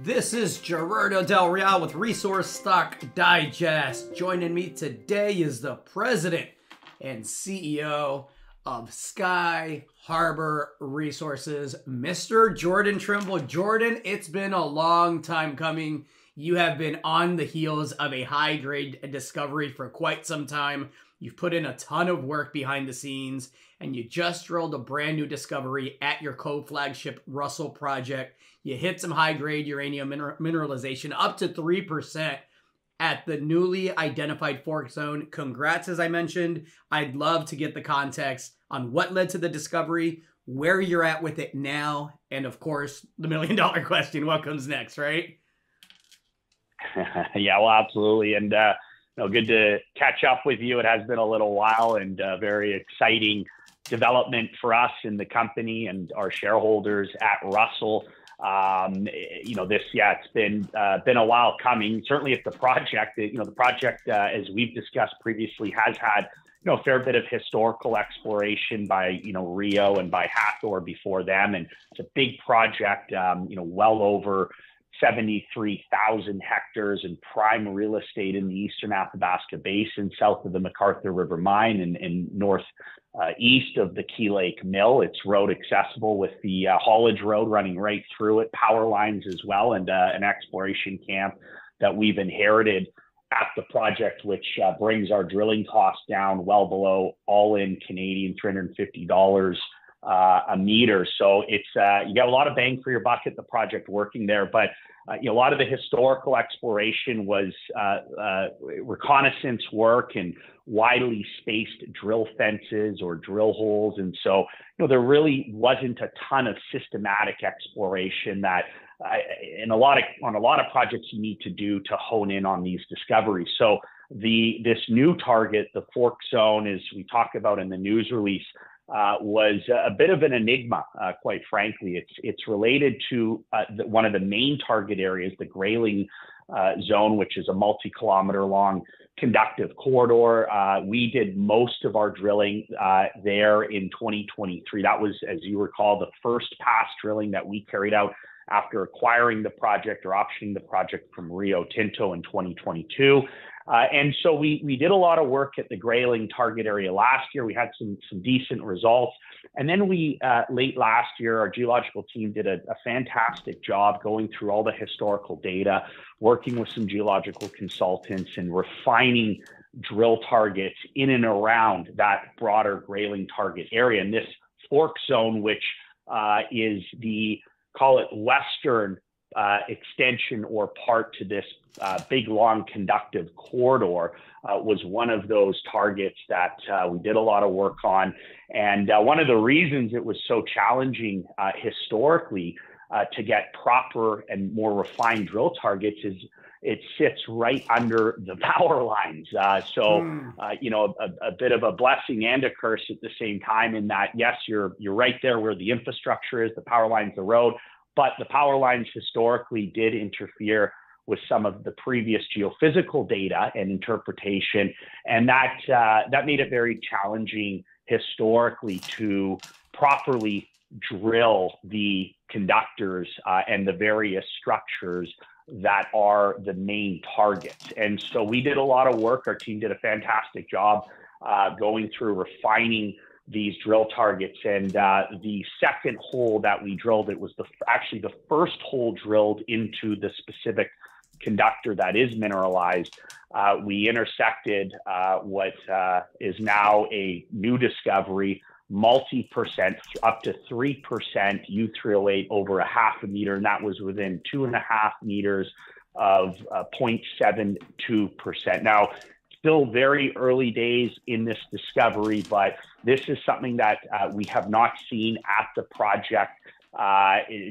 This is Gerardo Del Real with Resource Stock Digest. Joining me today is the president and CEO of Skyharbour Resources, Mr. Jordan Trimble. Jordan, it's been a long time coming. You have been on the heels of a high-grade discovery for quite some time. You've put in a ton of work behind the scenes, and you just drilled a brand new discovery at your Co-Flagship Russell project. You hit some high-grade uranium mineralization up to 3% at the newly identified fork zone. Congrats, as I mentioned. I'd love to get the context on what led to the discovery, where you're at with it now, and of course, the million-dollar question, what comes next, right? Yeah, well, absolutely. And good to catch up with you. It has been a little while, and very exciting development for us in the company and our shareholders at Russell. It's been a while coming. Certainly, if the project, the project, as we've discussed previously, has had a fair bit of historical exploration by Rio and by Hathor before them, and it's a big project. Well over 73,000 hectares in prime real estate in the Eastern Athabasca Basin, south of the McArthur River Mine and north east of the Key Lake Mill. It's road accessible with the haulage road running right through it, power lines as well, and an exploration camp that we've inherited at the project, which brings our drilling costs down well below all-in Canadian $350 a meter. So it's you got a lot of bang for your buck at the project working there. But a lot of the historical exploration was reconnaissance work and widely spaced drill fences or drill holes, and so there really wasn't a ton of systematic exploration that on a lot of projects you need to do to hone in on these discoveries. So this new target, the fork zone, as we talk about in the news release, was a bit of an enigma, quite frankly. It's related to one of the main target areas, the Grayling zone, which is a multi-kilometer long conductive corridor. We did most of our drilling there in 2023. That was, as you recall, the first pass drilling that we carried out after acquiring the project or optioning the project from Rio Tinto in 2022. And so we did a lot of work at the Grayling target area last year. We had some decent results. And then we, late last year, our geological team did a fantastic job going through all the historical data, working with some geological consultants and refining drill targets in and around that broader Grayling target area. And this fork zone, which is the, call it western extension or part to this big, long conductive corridor, was one of those targets that we did a lot of work on. And one of the reasons it was so challenging historically to get proper and more refined drill targets is it sits right under the power lines. A bit of a blessing and a curse at the same time, in that, yes, you're right there where the infrastructure is, the power lines, the road, but the power lines historically did interfere with some of the previous geophysical data and interpretation. And that made it very challenging historically to properly drill the conductors and the various structures that are the main targets. And so we did a lot of work. Our team did a fantastic job going through refining these drill targets. And the second hole that we drilled, it was actually the first hole drilled into the specific conductor that is mineralized. We intersected what is now a new discovery, multi-percent, up to 3% U3O8 over a half a meter, and that was within 2.5 meters of 0.72%. Now, still very early days in this discovery, but this is something that we have not seen at the project.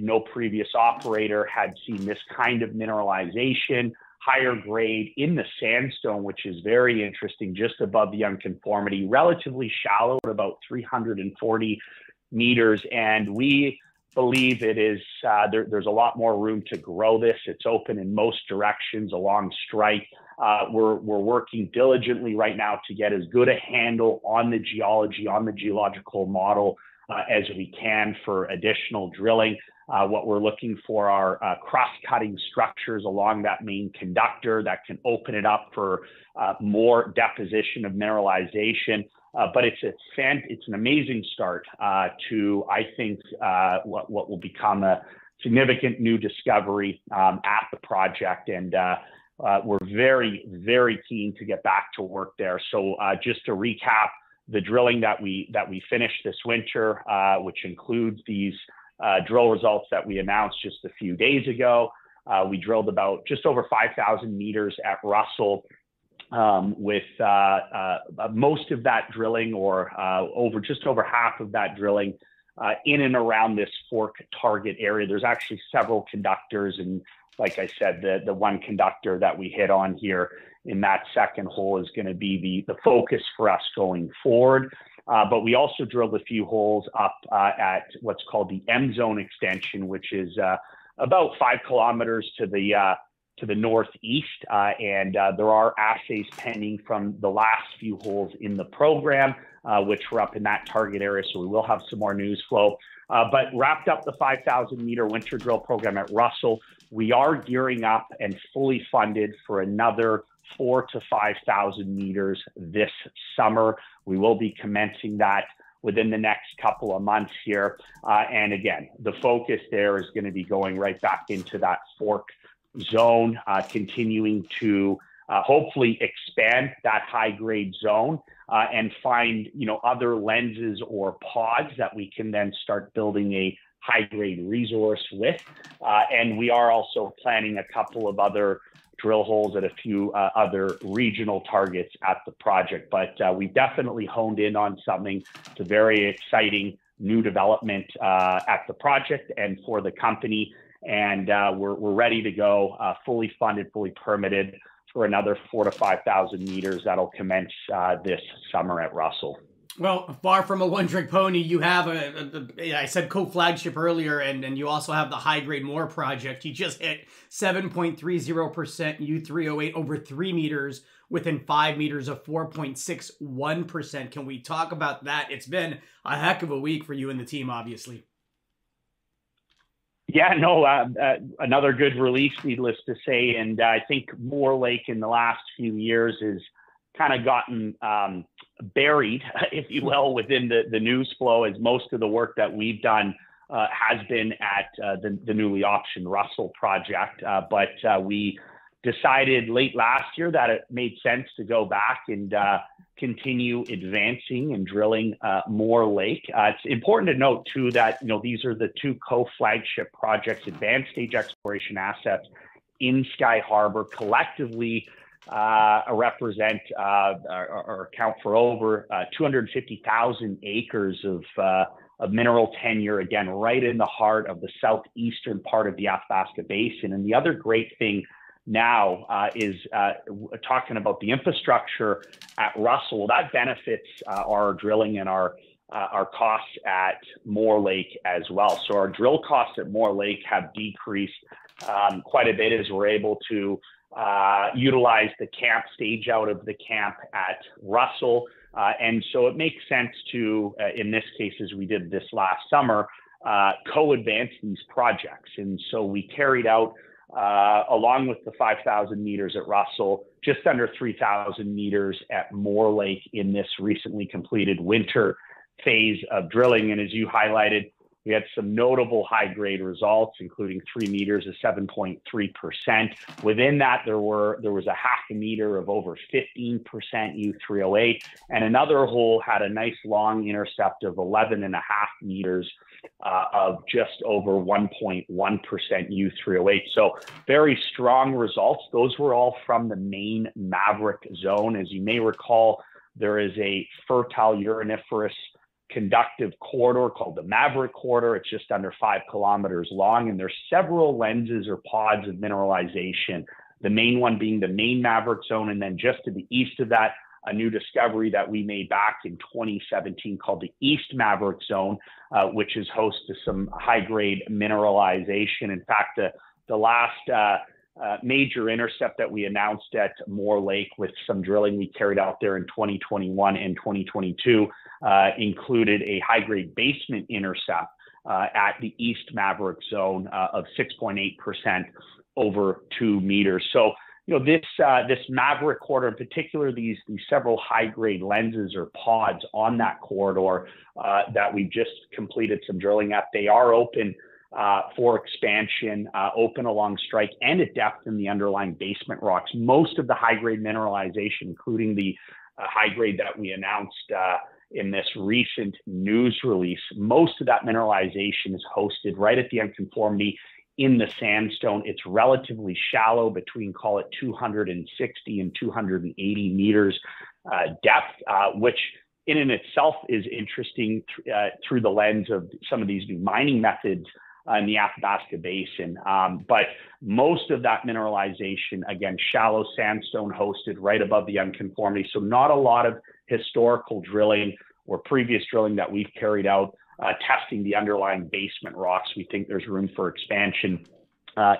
No previous operator had seen this kind of mineralization, higher grade in the sandstone, which is very interesting, just above the unconformity, relatively shallow at about 340 meters. And we believe it is, there's a lot more room to grow this. It's open in most directions along strike. We're working diligently right now to get as good a handle on the geology, on the geological model as we can for additional drilling. What we're looking for are cross-cutting structures along that main conductor that can open it up for more deposition of mineralization. But it's an amazing start to, I think, what will become a significant new discovery at the project. And we're very, very keen to get back to work there. So just to recap, the drilling that we finished this winter, which includes these drill results that we announced just a few days ago. We drilled about just over 5,000 meters at Russell, with most of that drilling, or just over half of that drilling, in and around this fork target area. There's actually several conductors, and like I said, the one conductor that we hit on here in that second hole is going to be the focus for us going forward. But we also drilled a few holes up at what's called the M Zone extension, which is about 5 kilometers to the northeast. And there are assays pending from the last few holes in the program, which were up in that target area. So we will have some more news flow. But wrapped up the 5,000 meter winter drill program at Russell. We are gearing up and fully funded for another 4,000 to 5,000 meters this summer. We will be commencing that within the next couple of months here. And again, the focus there is going to be going right back into that fork zone, continuing to hopefully expand that high grade zone and find, other lenses or pods that we can then start building a high grade resource with. And we are also planning a couple of other drill holes at a few other regional targets at the project. But we definitely honed in on something. It's a very exciting new development at the project and for the company. And we're ready to go, fully funded, fully permitted for another 4,000 to 5,000 meters that'll commence this summer at Russell. Well, far from a one-trick pony, you have I said Co-Flagship earlier, and you also have the high-grade Moore project. You just hit 7.30% U3O8 over 3 meters within 5 meters of 4.61%. Can we talk about that? It's been a heck of a week for you and the team, obviously. Yeah, no, another good release, needless to say. And I think Moore Lake in the last few years has kind of gotten buried, if you will, within the news flow, as most of the work that we've done has been at the newly optioned Russell project. But we decided late last year that it made sense to go back and continue advancing and drilling Moore Lake. It's important to note too that these are the two Co-Flagship projects, advanced stage exploration assets in Skyharbour, collectively represent or account for over 250,000 acres of mineral tenure, again, right in the heart of the southeastern part of the Athabasca Basin. And the other great thing now is talking about the infrastructure at Russell. That benefits our drilling and our costs at Moore Lake as well. So our drill costs at Moore Lake have decreased quite a bit as we're able to utilize the camp, stage out of the camp at Russell. And so it makes sense to, in this case, as we did this last summer, co-advance these projects. And so we carried out, along with the 5,000 meters at Russell, just under 3,000 meters at Moore Lake in this recently completed winter phase of drilling. And as you highlighted, we had some notable high-grade results, including 3 meters of 7.3%. Within that, there was a half a meter of over 15% U3O8, and another hole had a nice long intercept of 11.5 meters of just over 1.1% U3O8. So very strong results. Those were all from the main Maverick zone. As you may recall, there is a fertile uraniferous conductive corridor called the Maverick corridor. It's just under 5 kilometers long, and there's several lenses or pods of mineralization, the main one being the main Maverick zone, and then just to the east of that, a new discovery that we made back in 2017 called the East Maverick Zone, which is host to some high-grade mineralization. In fact, the last major intercept that we announced at Moore Lake with some drilling we carried out there in 2021 and 2022 included a high-grade basement intercept at the East Maverick zone of 6.8% over 2 meters. So, this Maverick corridor in particular, these several high-grade lenses or pods on that corridor that we've just completed some drilling at, they are open for expansion, open along strike and at depth in the underlying basement rocks. Most of the high-grade mineralization, including the high-grade that we announced in this recent news release, most of that mineralization is hosted right at the unconformity in the sandstone. It's relatively shallow, between, call it 260 and 280 meters depth, which in and itself is interesting through the lens of some of these new mining methods in the Athabasca Basin. But most of that mineralization, again, shallow sandstone hosted right above the unconformity. So not a lot of historical drilling or previous drilling that we've carried out testing the underlying basement rocks. We think there's room for expansion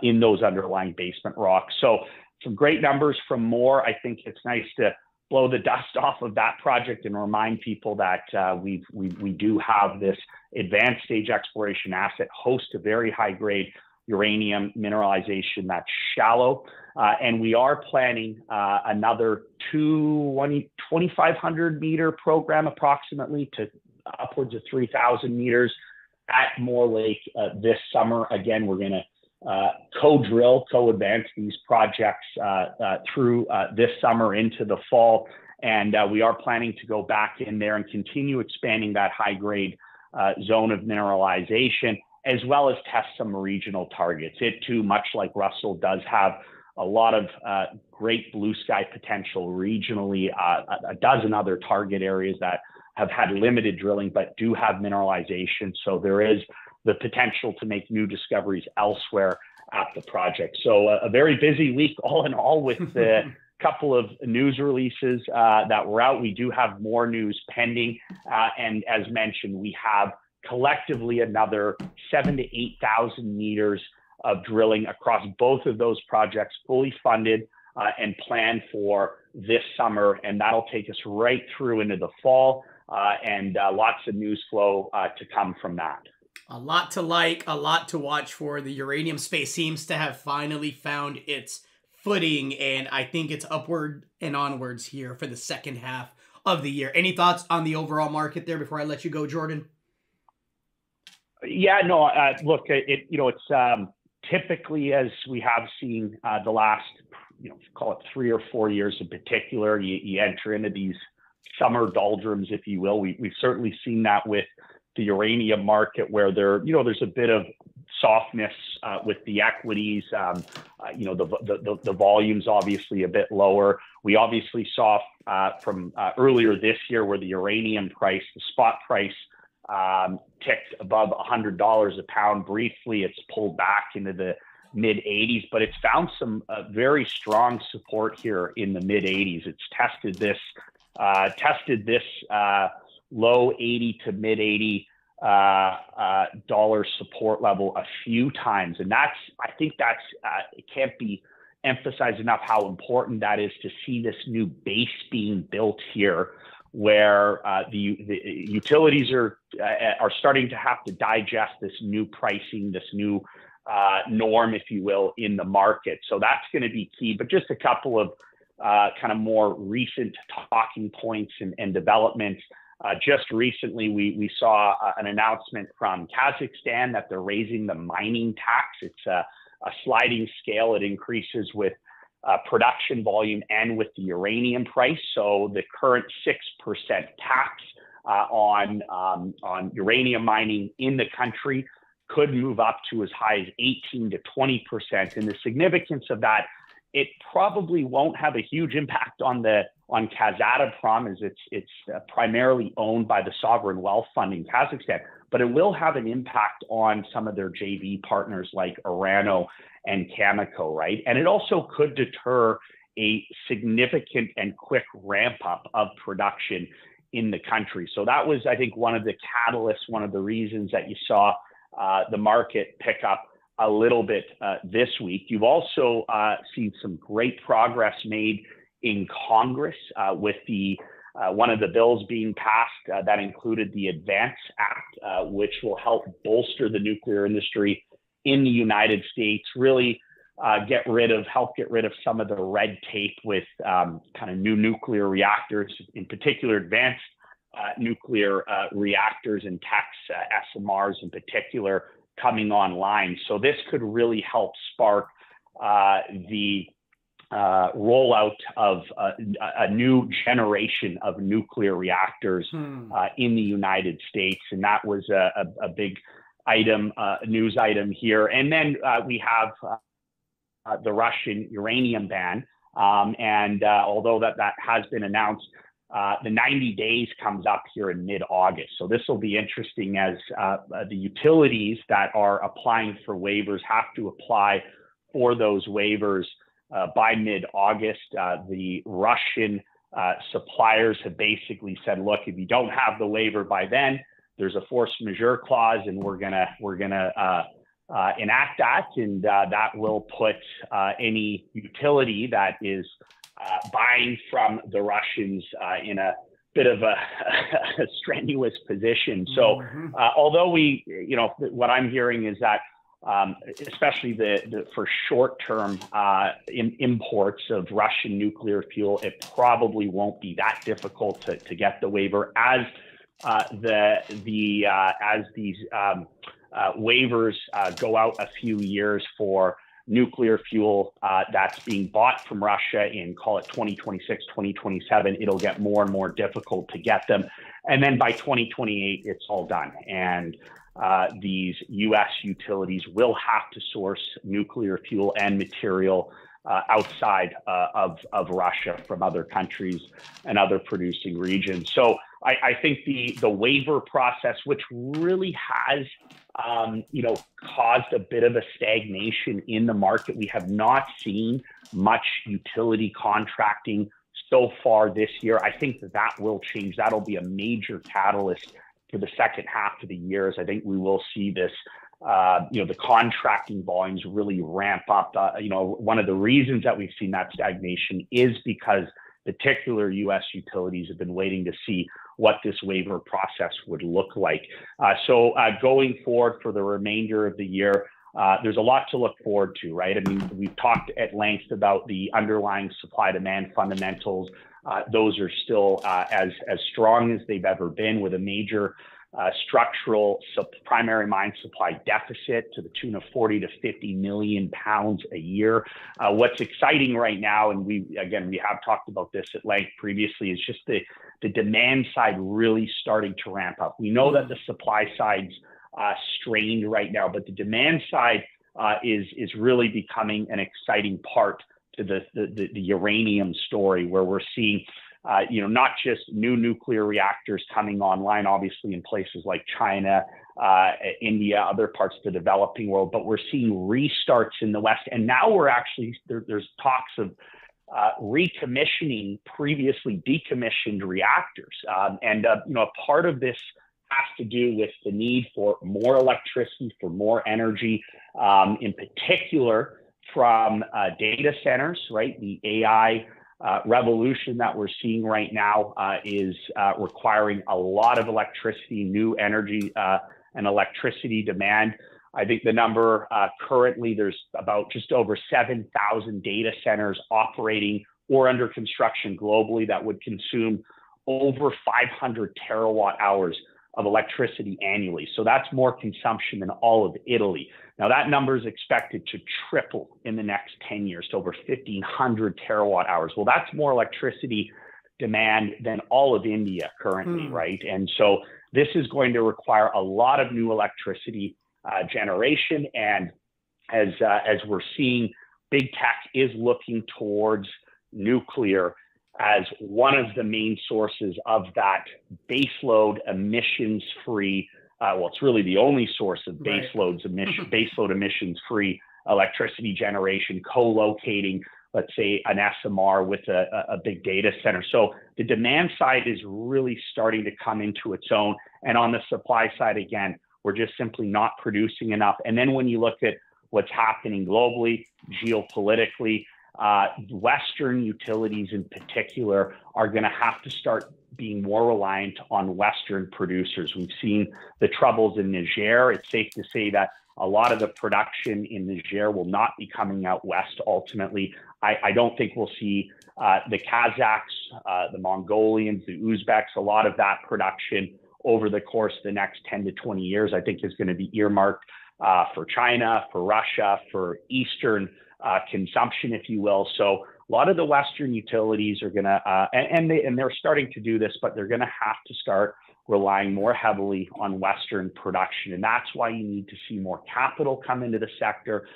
in those underlying basement rocks. So some great numbers from Moore. I think it's nice to blow the dust off of that project and remind people that we do have this advanced stage exploration asset host a very high grade uranium mineralization that's shallow. And we are planning another 2,500 meter program approximately to upwards of 3,000 meters at Moore Lake this summer. Again, we're going to co-advance these projects through this summer into the fall. And we are planning to go back in there and continue expanding that high-grade zone of mineralization, as well as test some regional targets. It too, much like Russell, does have a lot of great blue sky potential regionally, a dozen other target areas that have had limited drilling but do have mineralization. So there is the potential to make new discoveries elsewhere at the project. So a very busy week all in all with the couple of news releases that were out. We do have more news pending. And as mentioned, we have collectively another 7,000 to 8,000 meters of drilling across both of those projects, fully funded and planned for this summer. And that'll take us right through into the fall and lots of news flow to come from that. A lot to like, a lot to watch for. The uranium space seems to have finally found its footing, and I think it's upward and onwards here for the second half of the year. Any thoughts on the overall market there before I let you go, Jordan? Yeah, no, look, it's typically, as we have seen the last, call it 3 or 4 years in particular, you enter into these summer doldrums, if you will. We've certainly seen that with the uranium market, where there's a bit of softness with the equities. The volume's obviously a bit lower. We obviously saw from earlier this year where the uranium price, the spot price, ticked above $100 a pound. Briefly, it's pulled back into the mid 80s, but it's found some very strong support here in the mid 80s. It's tested this low 80 to mid 80 dollar support level a few times. And I think it can't be emphasized enough how important that is to see this new base being built here, where the utilities are starting to have to digest this new pricing, this new norm, if you will, in the market. So that's going to be key. But just a couple of kind of more recent talking points and developments. Just recently, we saw an announcement from Kazakhstan that they're raising the mining tax. It's a sliding scale. It increases with production volume and with the uranium price. So the current 6% tax on uranium mining in the country could move up to as high as 18 to 20%. And the significance of that, it probably won't have a huge impact on Kazatomprom, as it's primarily owned by the sovereign wealth fund in Kazakhstan, but it will have an impact on some of their JV partners like Orano and Cameco, right? And it also could deter a significant and quick ramp up of production in the country. So that was, I think, one of the catalysts, one of the reasons that you saw the market pick up a little bit this week. You've also seen some great progress made in Congress with the one of the bills being passed that included the ADVANCE Act, which will help bolster the nuclear industry in the United States, really help get rid of some of the red tape with kind of new nuclear reactors, in particular advanced nuclear reactors and tax SMRs in particular coming online. So this could really help spark the rollout of a new generation of nuclear reactors in the United States. And that was a big item, news item here. And then we have the Russian uranium ban. Although that has been announced, the 90 days comes up here in mid-August. So this will be interesting as the utilities that are applying for waivers have to apply for those waivers by mid-August. The Russian suppliers have basically said, look, if you don't have the waiver by then, there's a force majeure clause, and we're gonna enact that, and that will put any utility that is buying from the Russians in a bit of a strenuous position. So although what I'm hearing is that especially for short-term imports of Russian nuclear fuel, it probably won't be that difficult to get the waiver as these waivers go out a few years for nuclear fuel that's being bought from Russia in, call it 2026, 2027, it'll get more and more difficult to get them. And then by 2028, it's all done. And these U.S. utilities will have to source nuclear fuel and material outside of Russia from other countries and other producing regions. So I think the waiver process, which really has caused a bit of a stagnation in the market. We have not seen much utility contracting so far this year. I think that will change. That'll be a major catalyst for the second half of the year. As I think we will see this, the contracting volumes really ramp up. One of the reasons that we've seen that stagnation is because particular U.S. utilities have been waiting to see what this waiver process would look like. So going forward for the remainder of the year, there's a lot to look forward to, right? I mean, we've talked at length about the underlying supply-demand fundamentals. Those are still as strong as they've ever been, with a major structural primary mine supply deficit to the tune of 40 to 50 million pounds a year. What's exciting right now, and we have talked about this at length previously, is just the demand side really starting to ramp up. We know that the supply side's strained right now, but the demand side is really becoming an exciting part to the uranium story, where we're seeing not just new nuclear reactors coming online, obviously in places like China, India, other parts of the developing world, but we're seeing restarts in the West. And now we're actually, there's talks of recommissioning previously decommissioned reactors. A part of this has to do with the need for more electricity, for more energy, in particular from data centers, right? The AI revolution that we're seeing right now is requiring a lot of electricity, new energy and electricity demand. I think the number currently, there's about just over 7,000 data centers operating or under construction globally that would consume over 500 terawatt hours of electricity annually. So that's more consumption than all of Italy. Now that number is expected to triple in the next 10 years to over 1,500 terawatt hours. Well, that's more electricity demand than all of India currently, right? And so this is going to require a lot of new electricity generation. And as we're seeing, big tech is looking towards nuclear as one of the main sources of that baseload emissions-free. It's really the only source of baseload emissions-free electricity generation, co-locating, let's say, an SMR with a big data center. So the demand side is really starting to come into its own. And on the supply side, again, we're just simply not producing enough. And then when you look at what's happening globally, geopolitically. Western utilities in particular are going to have to start being more reliant on Western producers. We've seen the troubles in Niger. It's safe to say that a lot of the production in Niger will not be coming out west ultimately. I don't think we'll see the Kazakhs, the Mongolians, the Uzbeks, a lot of that production over the course of the next 10 to 20 years, I think is going to be earmarked for China, for Russia, for Eastern consumption, if you will. So a lot of the Western utilities are going to, and they're starting to do this, but they're going to have to start relying more heavily on Western production. And that's why you need to see more capital come into the sector.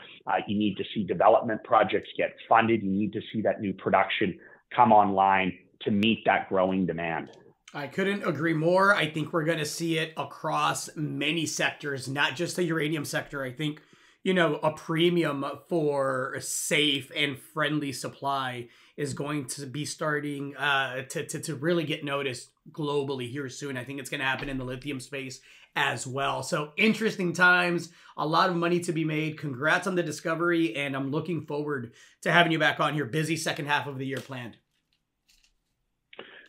You need to see development projects get funded. You need to see that new production come online to meet that growing demand. I couldn't agree more. I think we're going to see it across many sectors, not just the uranium sector. I think, you know, a premium for safe and friendly supply is going to be starting to really get noticed globally here soon. I think it's going to happen in the lithium space as well. So interesting times, a lot of money to be made. Congrats on the discovery, and I'm looking forward to having you back on here. Busy second half of the year planned.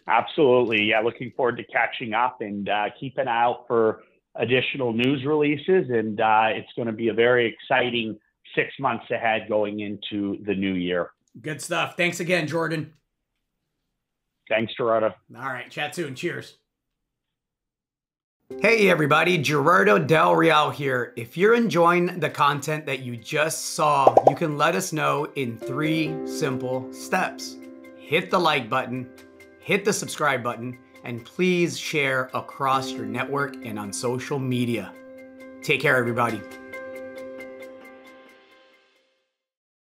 Absolutely. Yeah, looking forward to catching up, and keep an eye out for additional news releases. And it's going to be a very exciting 6 months ahead going into the new year. Good stuff. Thanks again, Jordan. Thanks, Gerardo. All right. Chat soon. Cheers. Hey, everybody. Gerardo Del Real here. If you're enjoying the content that you just saw, you can let us know in 3 simple steps. Hit the like button, hit the subscribe button, and please share across your network and on social media. Take care, everybody.